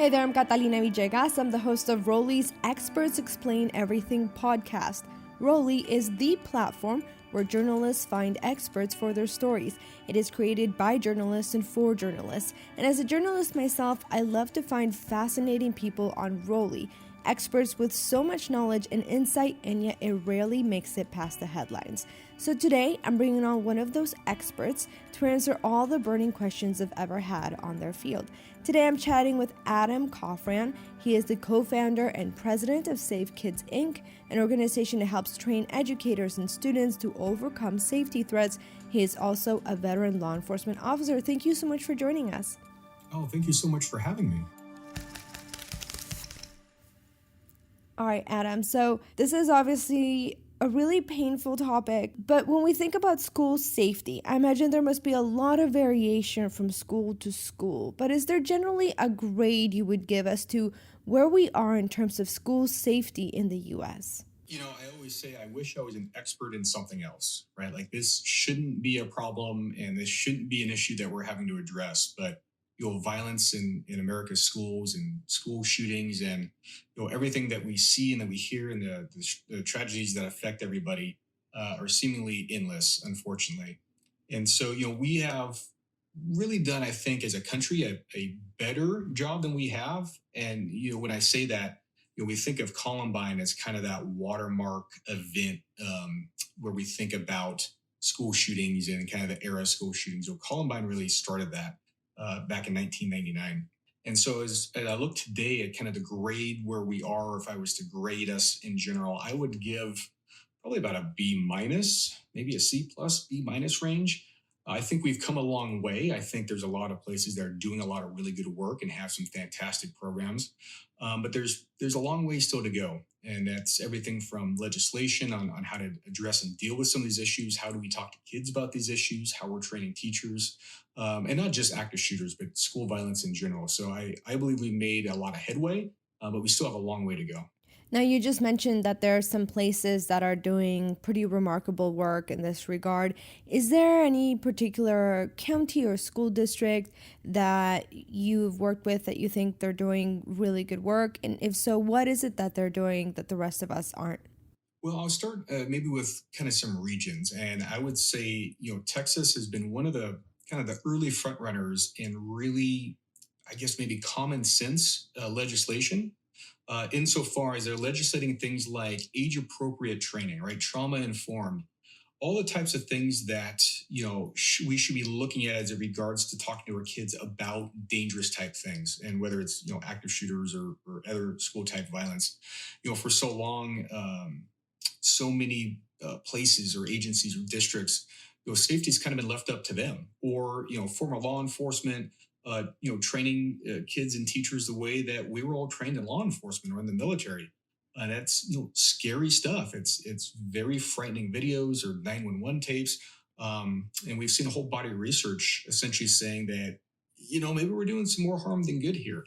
Hey there, I'm Catalina Villegas. I'm the host of Rolli's Experts Explain Everything podcast. Rolli is the platform where journalists find experts for their stories. It is created by journalists and for journalists. And as a journalist myself, I love to find fascinating people on Rolli, experts with so much knowledge and insight, and yet it rarely makes it past the headlines. So today, I'm bringing on one of those experts to answer all the burning questions they've ever had on their field. Today, I'm chatting with Adam Coughran. He is the co-founder and president of Safe Kids, Inc., an organization that helps train educators and students to overcome safety threats. He is also a veteran law enforcement officer. Thank you so much for joining us. Oh, thank you so much for having me. All right, Adam. So this is obviously a really painful topic, but when we think about school safety, I imagine there must be a lot of variation from school to school. But is there generally a grade you would give as to where we are in terms of school safety in the U.S.? You know, I always say I wish I was an expert in something else, right? Like this shouldn't be a problem and this shouldn't be an issue that we're having to address. But violence in America's schools and school shootings and everything that we see and that we hear and the tragedies that affect everybody are seemingly endless, unfortunately. And so we have really done, I think, as a country, a better job than we have. And when I say that, we think of Columbine as kind of that watermark event where we think about school shootings and kind of the era of school shootings. So Columbine really started that back in 1999. And so as I look today at kind of the grade where we are, if I was to grade us in general, I would give probably about a B minus, maybe a C plus, B minus range. I think we've come a long way. I think there's a lot of places that are doing a lot of really good work and have some fantastic programs. But there's a long way still to go. And that's everything from legislation on how to address and deal with some of these issues. How do we talk to kids about these issues? How we're training teachers, and not just active shooters, but school violence in general. So I believe we made a lot of headway, but we still have a long way to go. Now, you just mentioned that there are some places that are doing pretty remarkable work in this regard. Is there any particular county or school district that you've worked with that you think they're doing really good work? And if so, what is it that they're doing that the rest of us aren't? Well, I'll start maybe with kind of some regions. And I would say, Texas has been one of the kind of the early front runners in really, I guess, maybe common sense legislation. Insofar as they're legislating things like age-appropriate training, right? Trauma-informed, all the types of things that, we should be looking at as it regards to talking to our kids about dangerous type things. And whether it's, active shooters or other school type violence, for so long, so many places or agencies or districts, safety's kind of been left up to them or, former law enforcement, training kids and teachers the way that we were all trained in law enforcement or in the military. That's scary stuff. It's very frightening videos or 911 tapes. And we've seen a whole body of research essentially saying that, maybe we're doing some more harm than good here.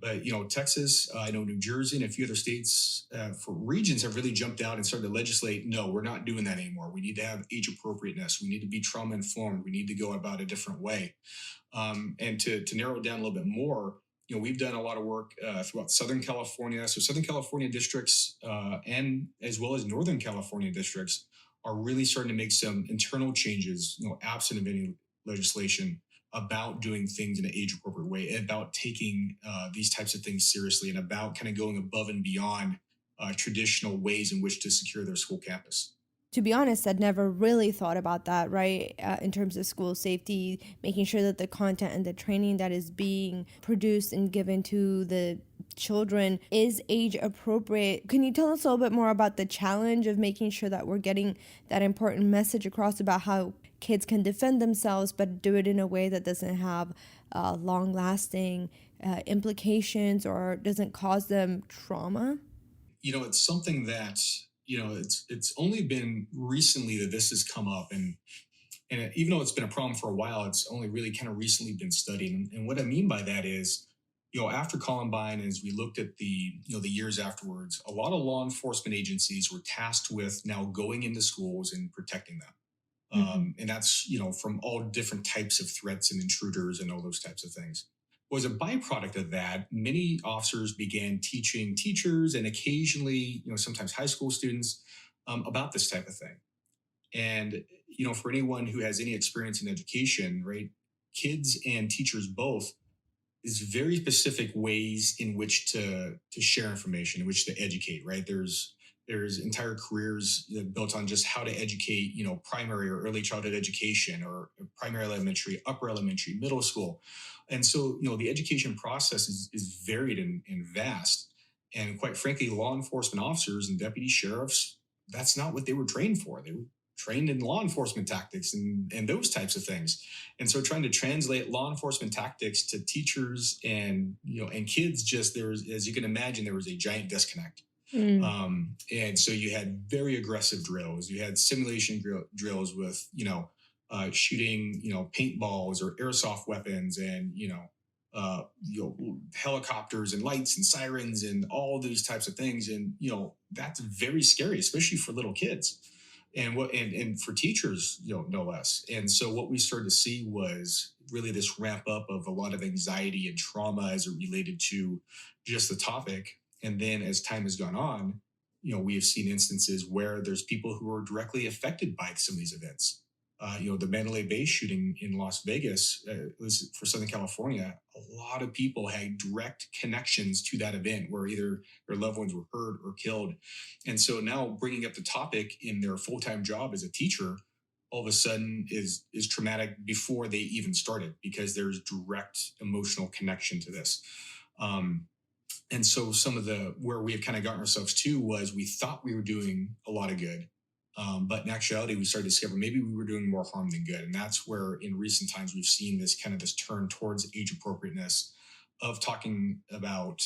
But, Texas, I know New Jersey and a few other states for regions have really jumped out and started to legislate, no, we're not doing that anymore. We need to have age appropriateness. We need to be trauma informed. We need to go about a different way. And to narrow it down a little bit more, we've done a lot of work throughout Southern California. So Southern California districts and as well as Northern California districts are really starting to make some internal changes, absent of any legislation about doing things in an age-appropriate way, and about taking these types of things seriously, and about kind of going above and beyond traditional ways in which to secure their school campus. To be honest, I'd never really thought about that, right? In terms of school safety, making sure that the content and the training that is being produced and given to the children is age appropriate. Can you tell us a little bit more about the challenge of making sure that we're getting that important message across about how kids can defend themselves, but do it in a way that doesn't have long-lasting implications or doesn't cause them trauma? It's something that it's only been recently that this has come up, and even though it's been a problem for a while, it's only really kind of recently been studied. And what I mean by that is, after Columbine, as we looked at the years afterwards, a lot of law enforcement agencies were tasked with now going into schools and protecting them. And that's, from all different types of threats and intruders and all those types of things. Was a byproduct of that, many officers began teaching teachers and occasionally, sometimes high school students about this type of thing. And, for anyone who has any experience in education, right, kids and teachers both, is very specific ways in which to share information, in which to educate. Right, there's entire careers built on just how to educate, primary or early childhood education, or primary elementary, upper elementary, middle school. And so, the education process is varied and vast. And quite frankly, law enforcement officers and deputy sheriffs, that's not what they were trained for. They were trained in law enforcement tactics and those types of things. And so trying to translate law enforcement tactics to teachers and kids, just there was, as you can imagine, there was a giant disconnect. Mm. And so you had very aggressive drills. You had simulation drills with, shooting, paintballs or airsoft weapons, and, helicopters and lights and sirens and all these types of things. And, that's very scary, especially for little kids and for teachers, no less. And so what we started to see was really this ramp up of a lot of anxiety and trauma as it related to just the topic. And then as time has gone on, we have seen instances where there's people who are directly affected by some of these events. The Mandalay Bay shooting in Las Vegas, was for Southern California. A lot of people had direct connections to that event where either their loved ones were hurt or killed. And so now bringing up the topic in their full-time job as a teacher, all of a sudden is traumatic before they even started, because there's direct emotional connection to this. And so some of the where we have kind of gotten ourselves to was we thought we were doing a lot of good. But in actuality, we started to discover maybe we were doing more harm than good. And that's where in recent times we've seen this turn towards age appropriateness of talking about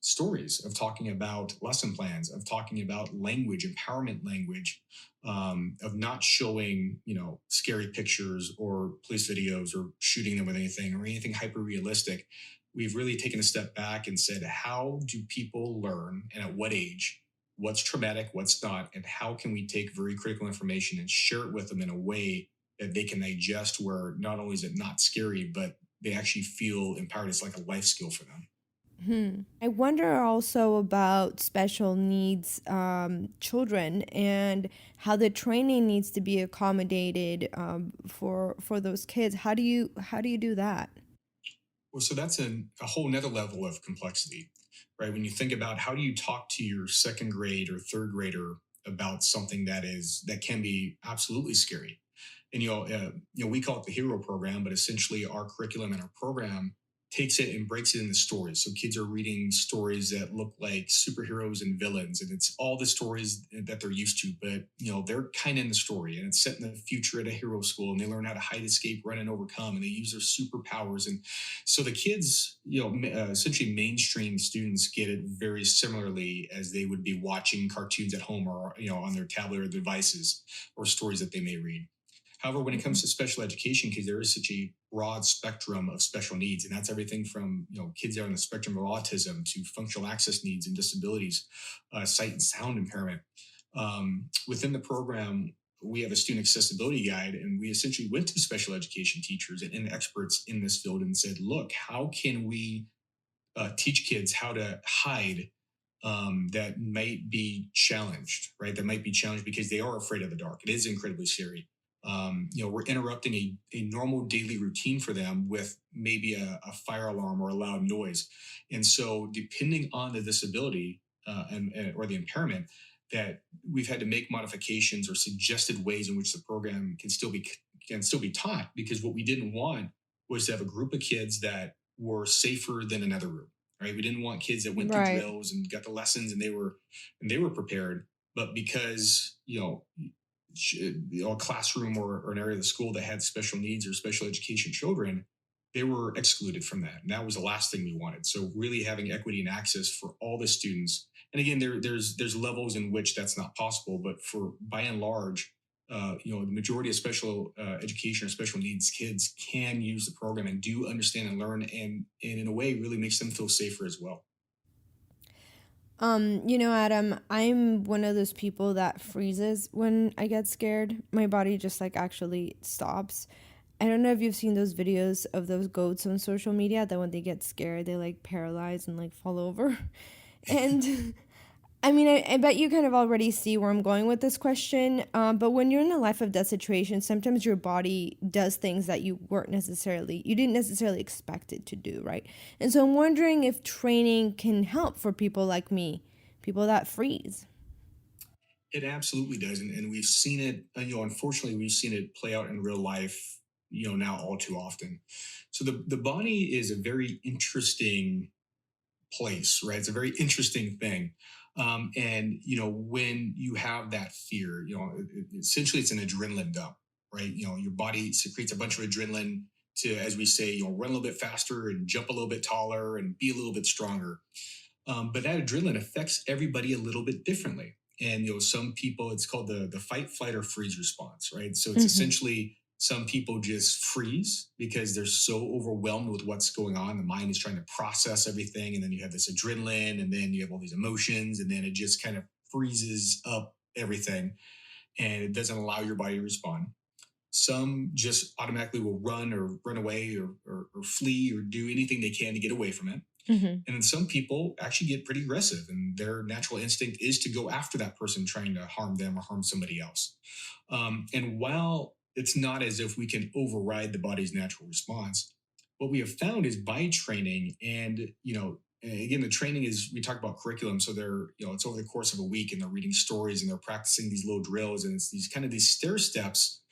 stories, of talking about lesson plans, of talking about language, empowerment language, of not showing, scary pictures or police videos or shooting them with anything or anything hyper realistic. We've really taken a step back and said, how do people learn and at what age? What's traumatic, what's not, and how can we take very critical information and share it with them in a way that they can digest, where not only is it not scary, but they actually feel empowered. It's like a life skill for them. I wonder also about special needs children and how the training needs to be accommodated for those kids. How do you do that? Well, so that's a whole nother level of complexity, right? When you think about how do you talk to your second grade or third grader about something that can be absolutely scary. And we call it the hero program, but essentially our curriculum and our program takes it and breaks it into stories. So kids are reading stories that look like superheroes and villains, and it's all the stories that they're used to, but they're kind of in the story, and it's set in the future at a hero school, and they learn how to hide, escape, run, and overcome, and they use their superpowers. And so the kids, essentially mainstream students, get it very similarly as they would be watching cartoons at home or on their tablet or devices, or stories that they may read. However, when it comes to special education kids, there is such a broad spectrum of special needs, and that's everything from kids that are on the spectrum of autism to functional access needs and disabilities, sight and sound impairment. Within the program, we have a student accessibility guide, and we essentially went to special education teachers and experts in this field and said, "Look, how can we teach kids how to hide?" That might be challenged, right? That might be challenged because they are afraid of the dark. It is incredibly scary. We're interrupting a normal daily routine for them with maybe a fire alarm or a loud noise. And so depending on the disability or the impairment, that we've had to make modifications or suggested ways in which the program can still be taught, because what we didn't want was to have a group of kids that were safer than another group. Right? We didn't want kids that went through Right. drills and got the lessons and they were prepared, but because a classroom or an area of the school that had special needs or special education children, they were excluded from that. And that was the last thing we wanted. So really having equity and access for all the students. And again, there's levels in which that's not possible, but for by and large, the majority of special education or special needs kids can use the program and do understand and learn, and in a way really makes them feel safer as well. Adam, I'm one of those people that freezes when I get scared. My body just like actually stops. I don't know if you've seen those videos of those goats on social media that when they get scared, they like paralyze and like fall over. And I mean, I bet you kind of already see where I'm going with this question. But when you're in a life of death situation, sometimes your body does things that you didn't necessarily expect it to do, right? And so I'm wondering if training can help for people like me, people that freeze. It absolutely does, and we've seen it. Unfortunately, we've seen it play out in real life. Now all too often. So the body is a very interesting place, right? It's a very interesting thing. And when you have that fear, essentially it's an adrenaline dump, right? Your body secretes a bunch of adrenaline to, as we say, run a little bit faster and jump a little bit taller and be a little bit stronger. But that adrenaline affects everybody a little bit differently. And some people, it's called the fight, flight, or freeze response, right? So it's Mm-hmm. essentially some people just freeze because they're so overwhelmed with what's going on. The mind is trying to process everything, and then you have this adrenaline, and then you have all these emotions, and then it just kind of freezes up everything, and it doesn't allow your body to respond. Some just automatically will run or run away or flee or do anything they can to get away from it. Mm-hmm. And then some people actually get pretty aggressive, and their natural instinct is to go after that person trying to harm them or harm somebody else. And while it's not as if we can override the body's natural response, what we have found is by training, and again, the training is, we talk about curriculum, so it's over the course of a week, and they're reading stories and they're practicing these little drills, and it's these kind of these stair steps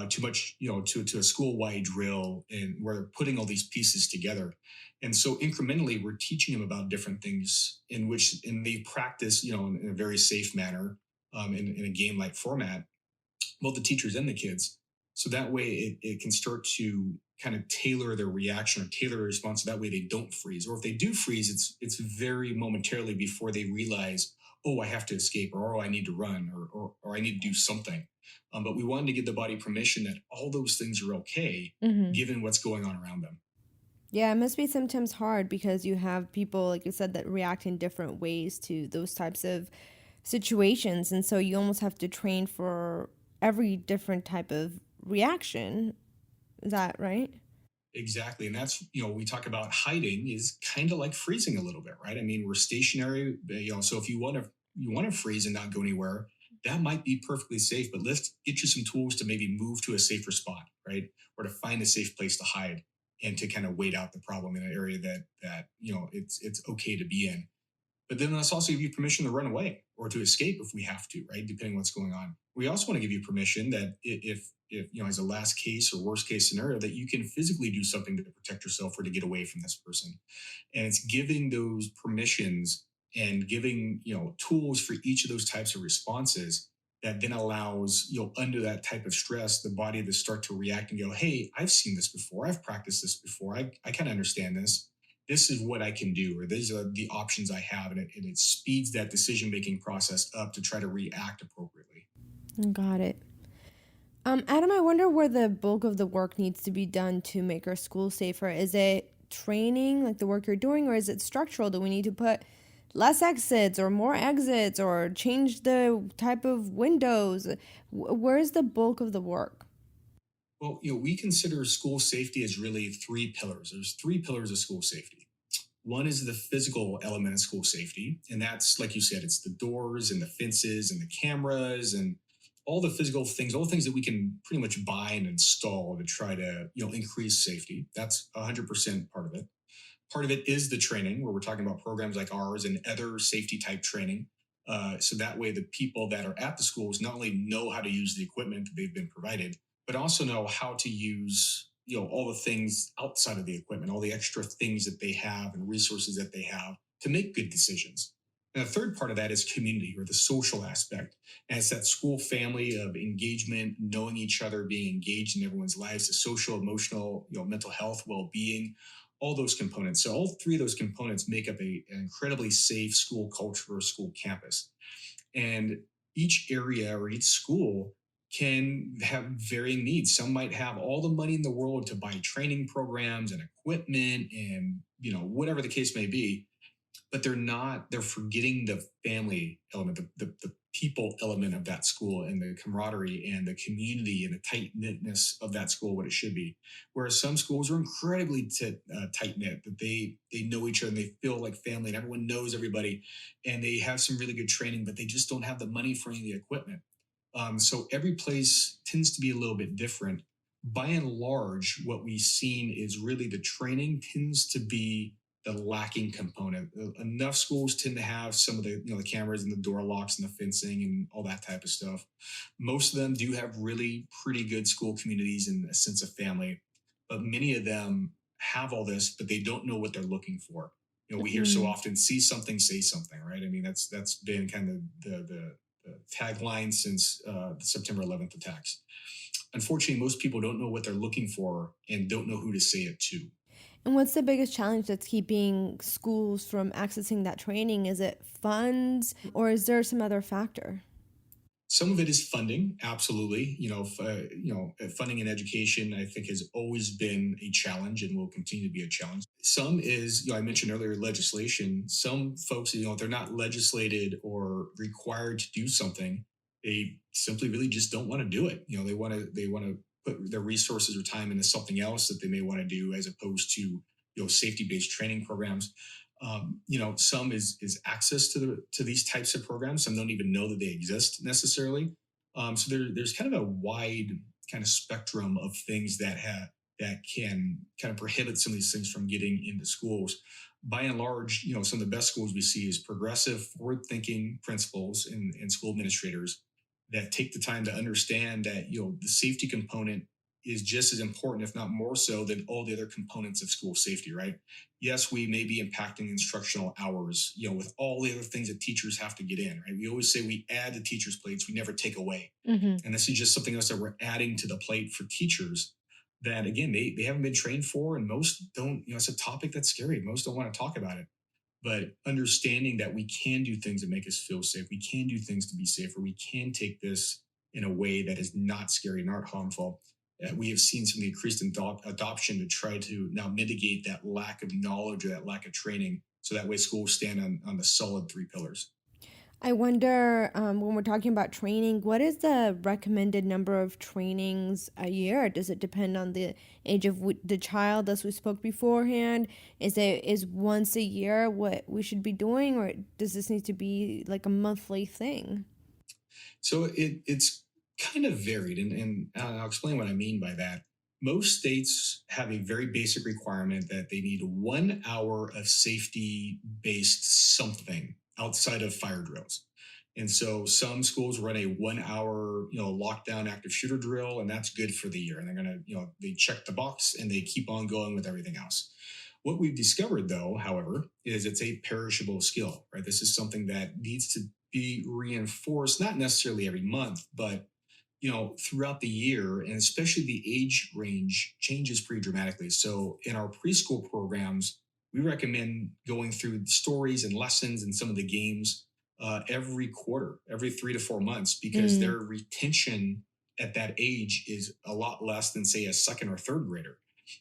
too much, to a school wide drill, and where they're putting all these pieces together. And so incrementally, we're teaching them about different things and they practice, in a very safe manner, in a game like format, both the teachers and the kids. So that way it can start to kind of tailor their reaction or tailor their response. So that way they don't freeze. Or if they do freeze, it's very momentarily before they realize, oh, I have to escape, or oh, I need to run, or I need to do something. But we wanted to give the body permission that all those things are okay, Mm-hmm. given what's going on around them. Yeah, it must be sometimes hard because you have people, like you said, that react in different ways to those types of situations. And so you almost have to train for every different type of reaction. Is that right? Exactly. And that's, we talk about hiding is kind of like freezing a little bit, right? I mean, we're stationary, so if you want to freeze and not go anywhere, that might be perfectly safe, but let's get you some tools to maybe move to a safer spot, right? Or to find a safe place to hide and to kind of wait out the problem in an area that it's okay to be in. But then let's also give you permission to run away or to escape if we have to, right? Depending on what's going on. We also want to give you permission that if as a last case or worst case scenario, that you can physically do something to protect yourself or to get away from this person. And it's giving those permissions and giving, tools for each of those types of responses that then allows, under that type of stress, the body to start to react and go, hey, I've seen this before. I've practiced this before. I kind of understand this. This is what I can do, or these are the options I have. And it speeds that decision making process up to try to react appropriately. Got it. Adam, I wonder where the bulk of the work needs to be done to make our school safer. Is it training, like the work you're doing, or is it structural? Do we need to put less exits or more exits or change the type of windows? Where's the bulk of the work? Well, we consider school safety as really three pillars. There's three pillars of school safety. One is the physical element of school safety. And that's, like you said, it's the doors and the fences and the cameras and all the physical things, all the things that we can pretty much buy and install to try to, increase safety. That's 100% part of it. Part of it is the training, where we're talking about programs like ours and other safety type training. So that way, the people that are at the schools not only know how to use the equipment that they've been provided, but also know how to use all the things outside of the equipment, all the extra things that they have and resources that they have to make good decisions. And the third part of that is community, or the social aspect. And it's that school family of engagement, knowing each other, being engaged in everyone's lives, the social, emotional, mental health, well-being, all those components. So all three of those components make up an incredibly safe school culture or school campus. And each area or each school can have varying needs. Some might have all the money in the world to buy training programs and equipment and, whatever the case may be. but they're forgetting the family element, the people element of that school, and the camaraderie and the community and the tight knitness of that school, what it should be. Whereas some schools are incredibly tight knit, that they know each other and they feel like family and everyone knows everybody, and they have some really good training, but they just don't have the money for any of the equipment. So every place tends to be a little bit different. By and large, what we've seen is really the training tends to be the lacking component. Enough schools tend to have some of the the cameras and the door locks and the fencing and all that type of stuff. Most of them do have really pretty good school communities and a sense of family, but many of them have all this, but they don't know what they're looking for. We hear so Mm. often, see something, say something, right? I mean, that's been kind of the tagline since the September 11th attacks. Unfortunately, most people don't know what they're looking for and don't know who to say it to. And what's the biggest challenge that's keeping schools from accessing that training? Is it funds or is there some other factor? Some of it is funding, absolutely. Funding in education, I think, has always been a challenge and will continue to be a challenge. Some is, I mentioned earlier, legislation. Some folks, they're not legislated or required to do something. They simply really just don't want to do it. They want to put their resources or time into something else that they may want to do, as opposed to safety-based training programs. Some is access to these types of programs. Some don't even know that they exist necessarily. So there's kind of a wide kind of spectrum of things that can kind of prohibit some of these things from getting into schools. By and large, some of the best schools we see is progressive, forward-thinking principals and school administrators that take the time to understand that the safety component is just as important, if not more so, than all the other components of school safety, right? Yes, we may be impacting instructional hours, with all the other things that teachers have to get in, right? We always say we add to teachers' plates, we never take away. Mm-hmm. And this is just something else that we're adding to the plate for teachers that, again, they haven't been trained for, and most don't, it's a topic that's scary. Most don't want to talk about it. But understanding that we can do things that make us feel safe, we can do things to be safer, we can take this in a way that is not scary, not harmful. We have seen some of the increased adoption to try to now mitigate that lack of knowledge or that lack of training, so that way schools stand on the solid three pillars. I wonder, when we're talking about training, what is the recommended number of trainings a year? Does it depend on the age of the child, as we spoke beforehand? Is once a year what we should be doing, or does this need to be like a monthly thing? So it's kind of varied, and I'll explain what I mean by that. Most states have a very basic requirement that they need 1 hour of safety based something outside of fire drills. And so some schools run a 1 hour, lockdown active shooter drill, and that's good for the year. And they're going to, they check the box and they keep on going with everything else. What we've discovered, though, however, is it's a perishable skill, right? This is something that needs to be reinforced, not necessarily every month, but throughout the year, and especially the age range changes pretty dramatically. So in our preschool programs, we recommend going through stories and lessons and some of the games every quarter, every 3 to 4 months, because Mm. their retention at that age is a lot less than, say, a second or third grader.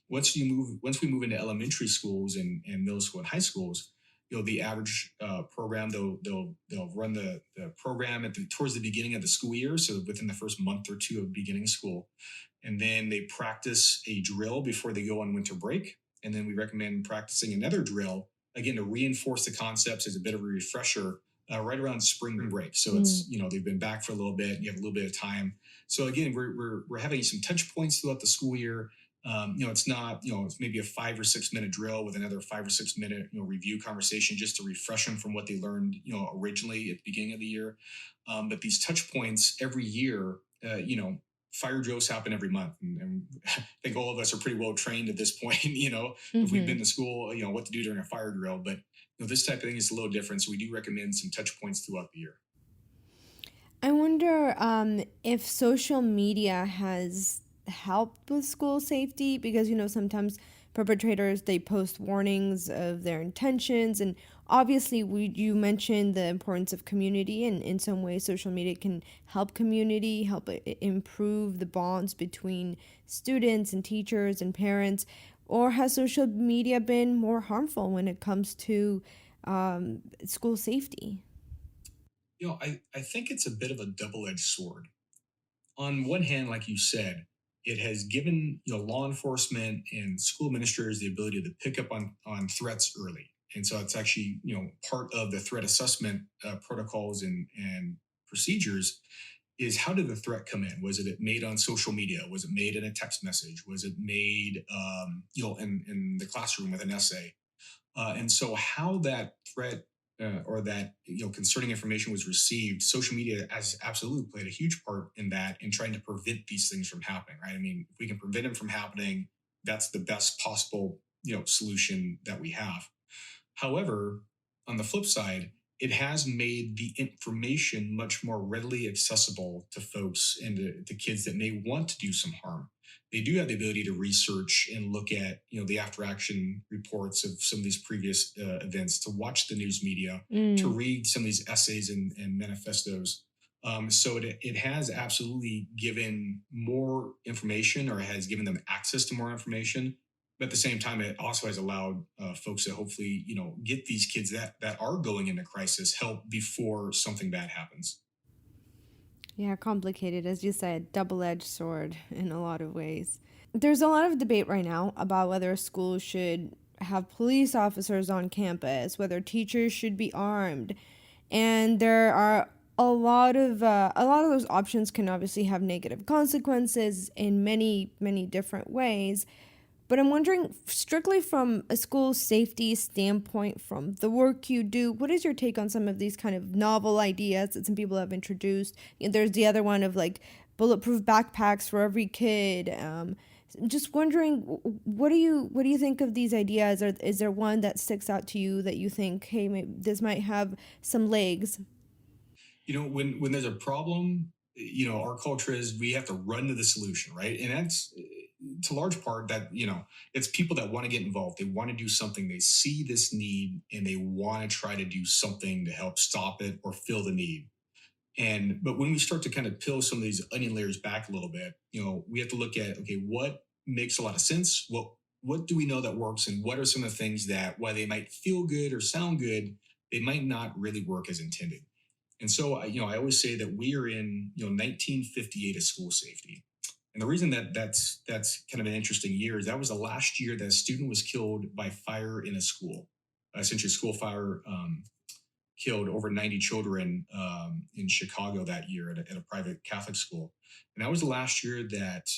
Once we move into elementary schools and middle school and high schools, the average program, they'll run the program towards the beginning of the school year, so within the first month or two of beginning school, and then they practice a drill before they go on winter break, and then we recommend practicing another drill again to reinforce the concepts as a bit of a refresher right around spring break. So it's they've been back for a little bit, you have a little bit of time. So again, we're having some touch points throughout the school year. It's not, it's maybe a 5 or 6 minute drill with another 5 or 6 minute, review conversation just to refresh them from what they learned, originally at the beginning of the year. But these touch points every year, fire drills happen every month. And I think all of us are pretty well trained at this point, if we've Mm-hmm. been to school, what to do during a fire drill. But, this type of thing is a little different. So we do recommend some touch points throughout the year. I wonder if social media has helped with school safety because sometimes perpetrators they post warnings of their intentions, and obviously you mentioned the importance of community, and in some ways social media can help community, help improve the bonds between students and teachers and parents. Or has social media been more harmful when it comes to school safety? I think it's a bit of a double-edged sword. On one hand, like you said, it has given law enforcement and school administrators the ability to pick up on threats early, and so it's actually part of the threat assessment protocols and procedures is how did the threat come in? Was it made on social media? Was it made in a text message? Was it made in the classroom with an essay? And so how that threat or that concerning information was received, social media has absolutely played a huge part in that in trying to prevent these things from happening. Right? I mean, if we can prevent them from happening, that's the best possible solution that we have. However, on the flip side, it has made the information much more readily accessible to folks and to kids that may want to do some harm. They do have the ability to research and look at the after action reports of some of these previous events, to watch the news media, to Mm. read some of these essays and manifestos. So it has absolutely given more information, or has given them access to more information. But at the same time, it also has allowed folks to hopefully get these kids that are going into crisis help before something bad happens. Yeah, complicated, as you said, double edged sword in a lot of ways. There's a lot of debate right now about whether schools should have police officers on campus, whether teachers should be armed, and there are a lot of those options can obviously have negative consequences in many different ways. But I'm wondering, strictly from a school safety standpoint, from the work you do, what is your take on some of these kind of novel ideas that some people have introduced? There's the other one of like bulletproof backpacks for every kid. Just wondering, what do you think of these ideas? Or is there one that sticks out to you that you think, hey, maybe this might have some legs? When there's a problem, our culture is we have to run to the solution, right? And that's to large part that it's people that want to get involved. They want to do something. They see this need and they want to try to do something to help stop it or fill the need. But when we start to kind of peel some of these onion layers back a little bit, we have to look at, okay, what makes a lot of sense? What do we know that works, and what are some of the things that, while they might feel good or sound good, they might not really work as intended? And so, I always say that we are in 1958 as school safety. And the reason that that's kind of an interesting year is that was the last year that a student was killed by fire in a school. Essentially, a school fire killed over 90 children in Chicago that year at a private Catholic school. And that was the last year that,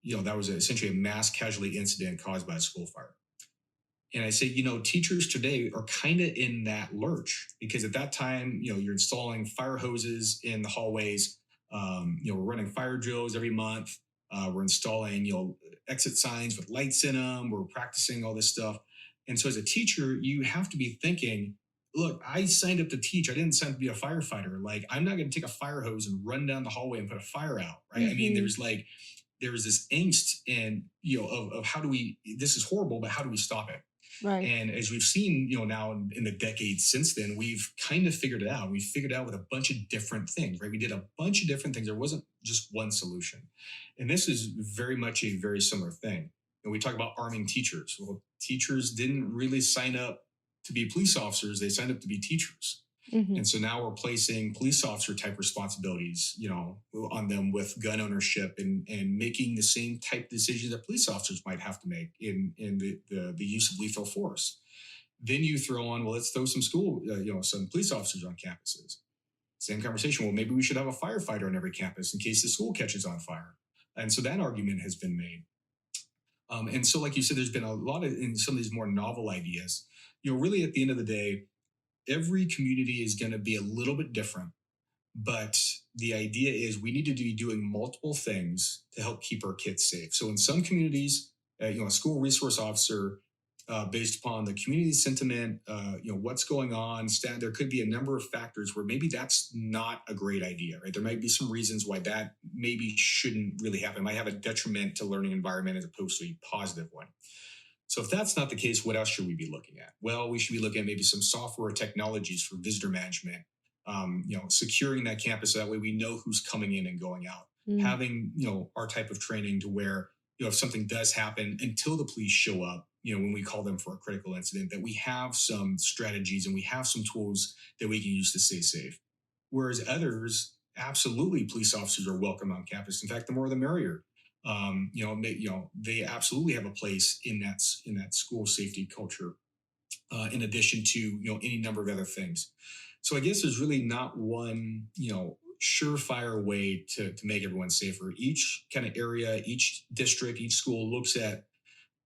that was essentially a mass casualty incident caused by a school fire. And I say, teachers today are kind of in that lurch, because at that time, you're installing fire hoses in the hallways. We're running fire drills every month. We're installing, exit signs with lights in them. We're practicing all this stuff. And so as a teacher, you have to be thinking, look, I signed up to teach. I didn't sign up to be a firefighter. Like, I'm not going to take a fire hose and run down the hallway and put a fire out. Right. I mean, there was this angst and, of how do we, this is horrible, but how do we stop it? Right. And as we've seen, now in the decades since then, we've kind of figured it out. We figured it out with a bunch of different things, right? We did a bunch of different things. There wasn't just one solution. And this is very much a very similar thing. And we talk about arming teachers. Well, teachers didn't really sign up to be police officers. They signed up to be teachers. Mm-hmm. And so now we're placing police officer type responsibilities, on them with gun ownership and making the same type decisions that police officers might have to make in the use of lethal force. Then you throw on, well, let's throw some some police officers on campuses. Same conversation. Well, maybe we should have a firefighter on every campus in case the school catches on fire. And so that argument has been made. And so, like you said, there's been a lot in some of these more novel ideas. Really at the end of the day, every community is going to be a little bit different, but the idea is we need to be doing multiple things to help keep our kids safe. So in some communities, a school resource officer, based upon the community sentiment, what's going on, there could be a number of factors where maybe that's not a great idea, right? There might be some reasons why that maybe shouldn't really happen. It might have a detriment to learning environment as opposed to a positive one. So if that's not the case, what else should we be looking at? Well, we should be looking at maybe some software technologies for visitor management, securing that campus. So that way we know who's coming in and going out. Having, our type of training to where, if something does happen, until the police show up, when we call them for a critical incident, that we have some strategies and we have some tools that we can use to stay safe. Whereas others, absolutely, police officers are welcome on campus. In fact, the more the merrier. They absolutely have a place in that school safety culture, in addition to any number of other things. So I guess there's really not one surefire way to make everyone safer. Each kind of area, each district, each school looks at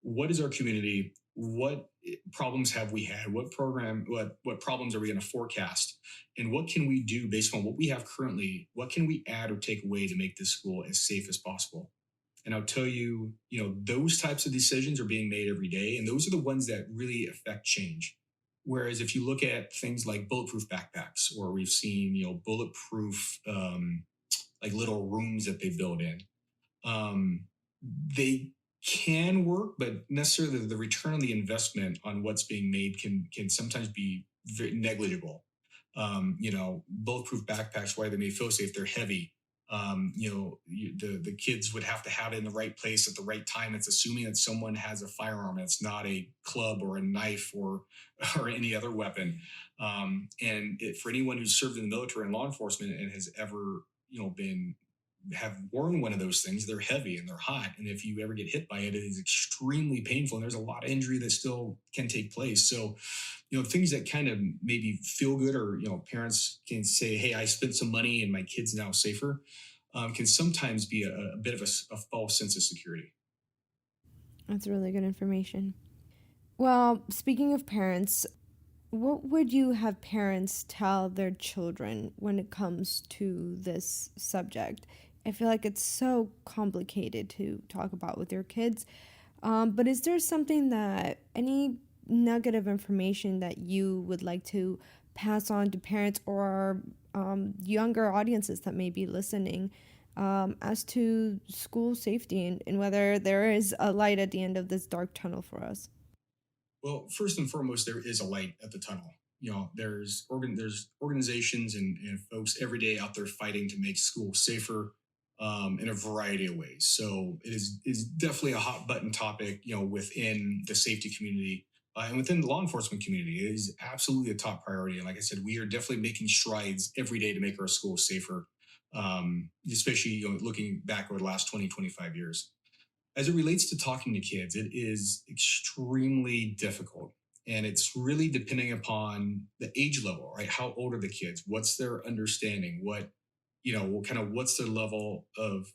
what is our community, what problems have we had, what problems are we going to forecast, and what can we do based on what we have currently, what can we add or take away to make this school as safe as possible. And I'll tell you, those types of decisions are being made every day, and those are the ones that really affect change. Whereas if you look at things like bulletproof backpacks, or we've seen bulletproof like little rooms that they build in, they can work, but necessarily the return on the investment on what's being made can sometimes be very negligible. Bulletproof backpacks, why they may feel safe, they're heavy. The kids would have to have it in the right place at the right time. It's assuming that someone has a firearm. It's not a club or a knife or any other weapon. For anyone who's served in the military and law enforcement and has ever have worn one of those things, they're heavy and they're hot, and if you ever get hit by it, it is extremely painful, and there's a lot of injury that still can take place. So things that kind of maybe feel good, or parents can say, hey, I spent some money and my kid's now safer, can sometimes be a bit of a false sense of security. That's really good information. Well, speaking of parents, what would you have parents tell their children when it comes to this subject? I feel like it's so complicated to talk about with your kids. But is there any nugget of information that you would like to pass on to parents or younger audiences that may be listening, as to school safety, and whether there is a light at the end of this dark tunnel for us? Well, first and foremost, there is a light at the tunnel. There's organizations and folks every day out there fighting to make schools safer, in a variety of ways. So it is definitely a hot button topic, within the safety community, and within the law enforcement community. It is absolutely a top priority. And like I said, we are definitely making strides every day to make our schools safer, especially looking back over the last 20, 25 years. As it relates to talking to kids, it is extremely difficult. And it's really depending upon the age level, right? How old are the kids? What's their understanding? What's their level of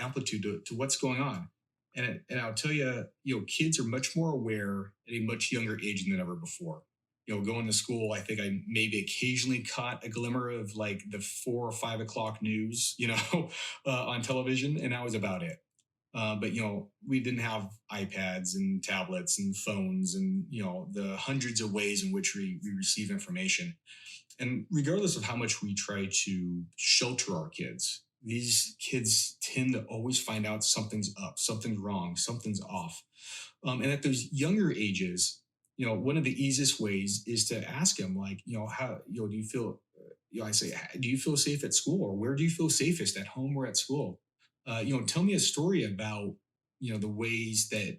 amplitude to what's going on? And I'll tell you, kids are much more aware at a much younger age than ever before. Going to school, I think I maybe occasionally caught a glimmer of like the 4 or 5 o'clock news, on television, and that was about it. But we didn't have iPads and tablets and phones and the hundreds of ways in which we receive information. And regardless of how much we try to shelter our kids, these kids tend to always find out something's up, something's wrong, something's off. And at those younger ages, one of the easiest ways is to ask them, like, how do you feel? I say, do you feel safe at school, or where do you feel safest, at home or at school? Tell me a story about the ways that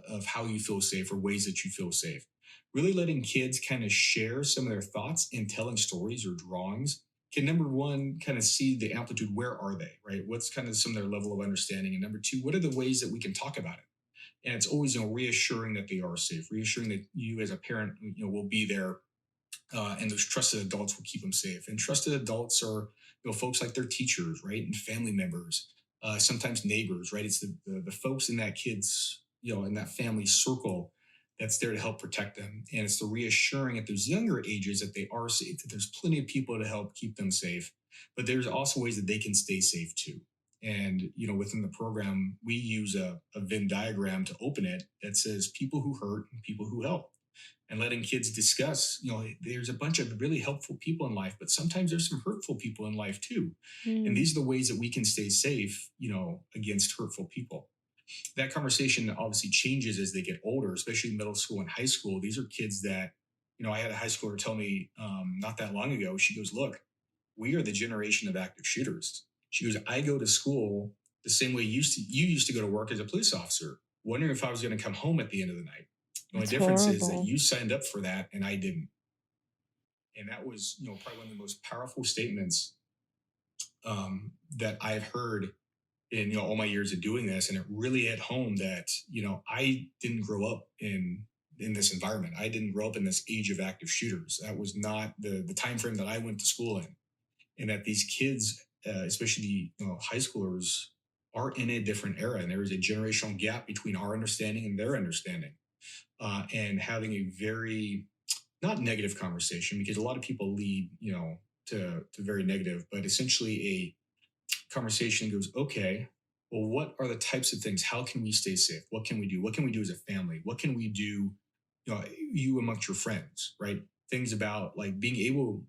of how you feel safe, or ways that you feel safe. Really letting kids kind of share some of their thoughts and telling stories or drawings can, number one, kind of see the amplitude. Where are they, right? What's kind of some of their level of understanding? And number two, what are the ways that we can talk about it? And it's always reassuring that they are safe, reassuring that you as a parent will be there, and those trusted adults will keep them safe. And trusted adults are folks like their teachers, right, and family members, sometimes neighbors, right? It's the folks in that kids, in that family circle that's there to help protect them. And it's the reassuring at those younger ages that they are safe, that there's plenty of people to help keep them safe. But there's also ways that they can stay safe too. And, within the program, we use a Venn diagram to open it that says people who hurt and people who help. And letting kids discuss, there's a bunch of really helpful people in life, but sometimes there's some hurtful people in life too. And these are the ways that we can stay safe, against hurtful people. That conversation obviously changes as they get older, especially middle school and high school. These are kids that, I had a high schooler tell me not that long ago. She goes, look, we are the generation of active shooters. She goes, I go to school the same way you used to go to work as a police officer. wondering if I was going to come home at the end of the night. The only That's difference is that horrible. you signed up for that and I didn't. And that was, probably one of the most powerful statements that I've heard in all my years of doing this, and it really hit home that I didn't grow up in this environment. I didn't grow up in this age of active shooters. That was not the time frame that I went to school in, and that these kids, especially high schoolers, are in a different era, and there is a generational gap between our understanding and their understanding, and having a very not negative conversation, because a lot of people lead to very negative, but essentially a conversation goes, okay, well, what are the types of things? How can we stay safe? What can we do? What can we do as a family? What can we do, you amongst your friends, right? Things about like being able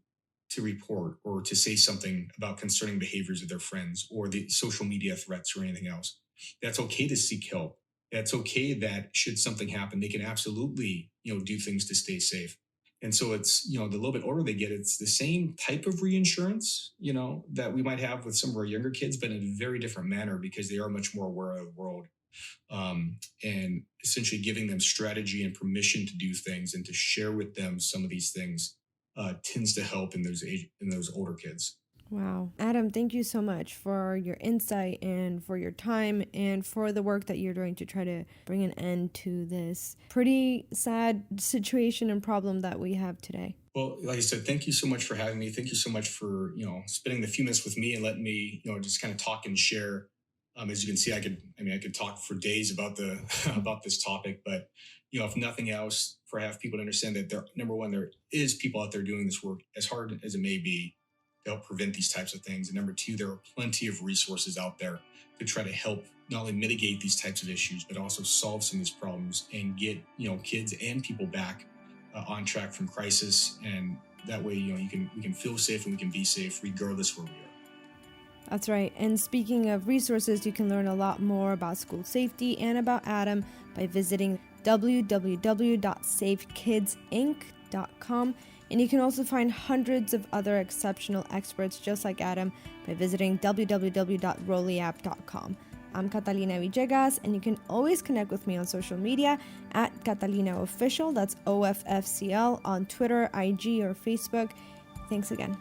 to report or to say something about concerning behaviors of their friends or the social media threats or anything else. That's okay to seek help. That's okay that should something happen, they can absolutely, do things to stay safe. And so it's, the little bit older they get, it's the same type of reinsurance, that we might have with some of our younger kids, but in a very different manner because they are much more aware of the world. And essentially giving them strategy and permission to do things and to share with them some of these things tends to help in those older kids. Wow. Adam, thank you so much for your insight and for your time and for the work that you're doing to try to bring an end to this pretty sad situation and problem that we have today. Well, like I said, thank you so much for having me. Thank you so much for, spending the few minutes with me and letting me, just kind of talk and share. As you can see, I could talk for days about about this topic, but, if nothing else, for have people to understand that number one, there is people out there doing this work as hard as it may be to help prevent these types of things. And number two, there are plenty of resources out there to try to help not only mitigate these types of issues, but also solve some of these problems and get, kids and people back on track from crisis. And that way, we can feel safe and we can be safe regardless where we are. That's right. And speaking of resources, you can learn a lot more about school safety and about Adam by visiting www.safekidsinc.com. And you can also find hundreds of other exceptional experts just like Adam by visiting www.rolliapp.com. I'm Catalina Villegas, and you can always connect with me on social media at Catalina Official, that's OFFCL, on Twitter, IG, or Facebook. Thanks again.